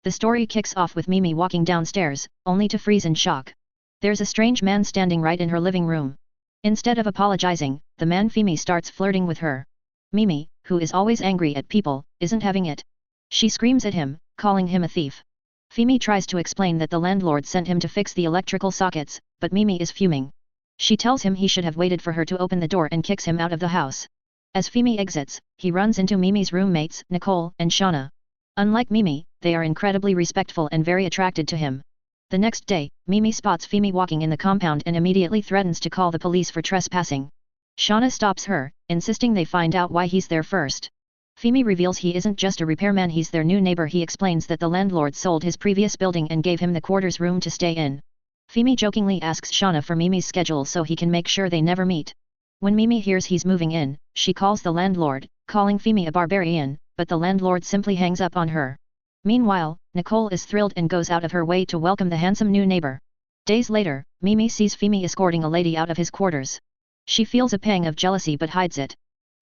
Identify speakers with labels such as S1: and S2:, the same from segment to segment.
S1: The story kicks off with Mimi walking downstairs, only to freeze in shock. There's a strange man standing right in her living room. Instead of apologizing, the man Fimi starts flirting with her. Mimi, who is always angry at people, isn't having it. She screams at him, calling him a thief. Fimi tries to explain that the landlord sent him to fix the electrical sockets, but Mimi is fuming. She tells him he should have waited for her to open the door and kicks him out of the house. As Fimi exits, he runs into Mimi's roommates, Nicole and Shauna. Unlike Mimi, they are incredibly respectful and very attracted to him. The next day, Mimi spots Fimi walking in the compound and immediately threatens to call the police for trespassing. Shauna stops her, insisting they find out why he's there first. Fimi reveals he isn't just a repairman, he's their new neighbor. He explains that the landlord sold his previous building and gave him the quarters room to stay in. Fimi jokingly asks Shauna for Mimi's schedule so he can make sure they never meet. When Mimi hears he's moving in, she calls the landlord, calling Fimi a barbarian, but the landlord simply hangs up on her. Meanwhile, Nicole is thrilled and goes out of her way to welcome the handsome new neighbor. Days later, Mimi sees Fimi escorting a lady out of his quarters. She feels a pang of jealousy but hides it.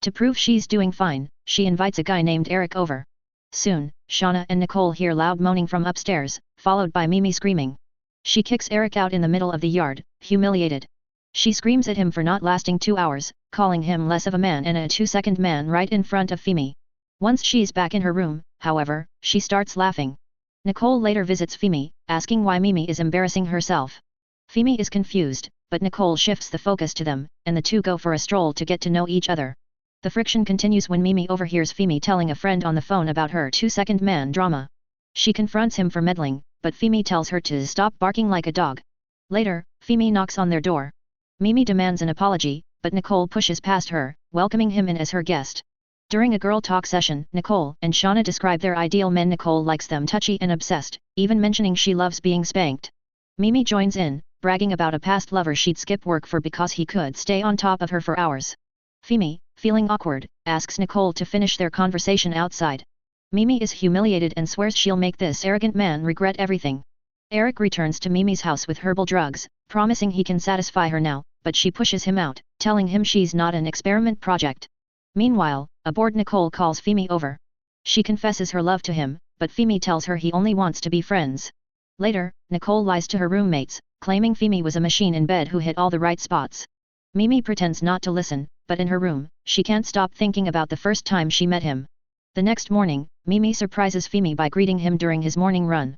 S1: To prove she's doing fine, she invites a guy named Eric over. Soon, Shauna and Nicole hear loud moaning from upstairs, followed by Mimi screaming. She kicks Eric out in the middle of the yard, humiliated. She screams at him for not lasting 2 hours, calling him less of a man and a 2-second man right in front of Fimi. Once she's back in her room, however, she starts laughing. Nicole later visits Fimi, asking why Mimi is embarrassing herself. Fimi is confused, but Nicole shifts the focus to them, and the two go for a stroll to get to know each other. The friction continues when Mimi overhears Fimi telling a friend on the phone about her 2-second man drama. She confronts him for meddling, but Fimi tells her to stop barking like a dog. Later, Fimi knocks on their door. Mimi demands an apology, but Nicole pushes past her, welcoming him in as her guest. During a girl talk session, Nicole and Shauna describe their ideal men. Nicole likes them touchy and obsessed, even mentioning she loves being spanked. Mimi joins in, bragging about a past lover she'd skip work for because he could stay on top of her for hours. Fimi, feeling awkward, asks Nicole to finish their conversation outside. Mimi is humiliated and swears she'll make this arrogant man regret everything. Eric returns to Mimi's house with herbal drugs, promising he can satisfy her now, but she pushes him out, telling him she's not an experiment project. Meanwhile, a bored Nicole calls Fimi over. She confesses her love to him, but Fimi tells her he only wants to be friends. Later, Nicole lies to her roommates, claiming Fimi was a machine in bed who hit all the right spots. Mimi pretends not to listen, but in her room, she can't stop thinking about the first time she met him. The next morning, Mimi surprises Fimi by greeting him during his morning run.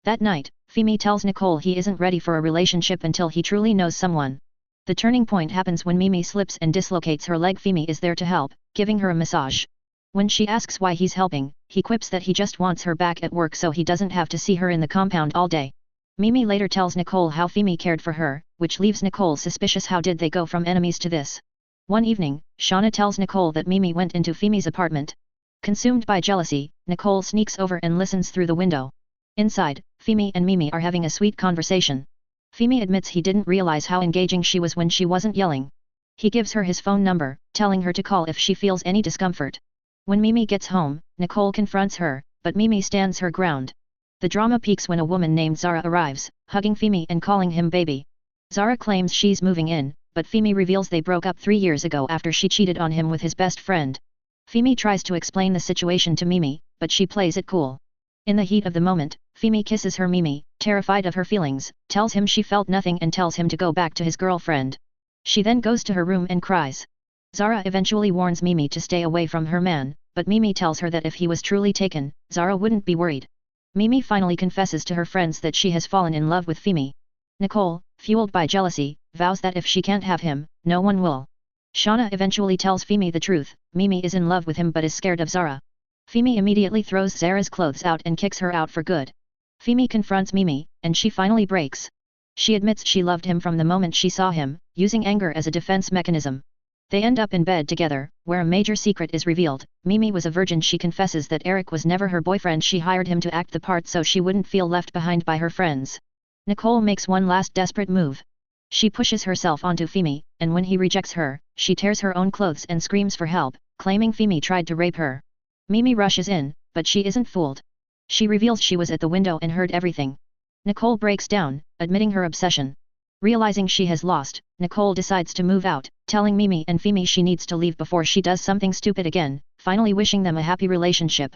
S1: That night, Fimi tells Nicole he isn't ready for a relationship until he truly knows someone. The turning point happens when Mimi slips and dislocates her leg. Fimi is there to help, giving her a massage. When she asks why he's helping, he quips that he just wants her back at work so he doesn't have to see her in the compound all day. Mimi later tells Nicole how Fimi cared for her, which leaves Nicole suspicious. How did they go from enemies to this? One evening, Shauna tells Nicole that Mimi went into Fimi's apartment. Consumed by jealousy, Nicole sneaks over and listens through the window. Inside, Fimi and Mimi are having a sweet conversation. Fimi admits he didn't realize how engaging she was when she wasn't yelling. He gives her his phone number, telling her to call if she feels any discomfort. When Mimi gets home, Nicole confronts her, but Mimi stands her ground. The drama peaks when a woman named Zara arrives, hugging Fimi and calling him baby. Zara claims she's moving in, but Fimi reveals they broke up 3 years ago after she cheated on him with his best friend. Fimi tries to explain the situation to Mimi, but she plays it cool. In the heat of the moment, Fimi kisses her. Mimi, terrified of her feelings, tells him she felt nothing and tells him to go back to his girlfriend. She then goes to her room and cries. Zara eventually warns Mimi to stay away from her man, but Mimi tells her that if he was truly taken, Zara wouldn't be worried. Mimi finally confesses to her friends that she has fallen in love with Fimi. Nicole, fueled by jealousy, vows that if she can't have him, no one will. Shauna eventually tells Fimi the truth. Mimi is in love with him but is scared of Zara. Fimi immediately throws Zara's clothes out and kicks her out for good. Fimi confronts Mimi, and she finally breaks. She admits she loved him from the moment she saw him, using anger as a defense mechanism. They end up in bed together, where a major secret is revealed. Mimi was a virgin. She confesses that Eric was never her boyfriend. She hired him to act the part so she wouldn't feel left behind by her friends. Nicole makes one last desperate move. She pushes herself onto Fimi, and when he rejects her, she tears her own clothes and screams for help, claiming Fimi tried to rape her. Mimi rushes in, but she isn't fooled. She reveals she was at the window and heard everything. Nicole breaks down, admitting her obsession. Realizing she has lost, Nicole decides to move out, telling Mimi and Fimi she needs to leave before she does something stupid again, finally wishing them a happy relationship.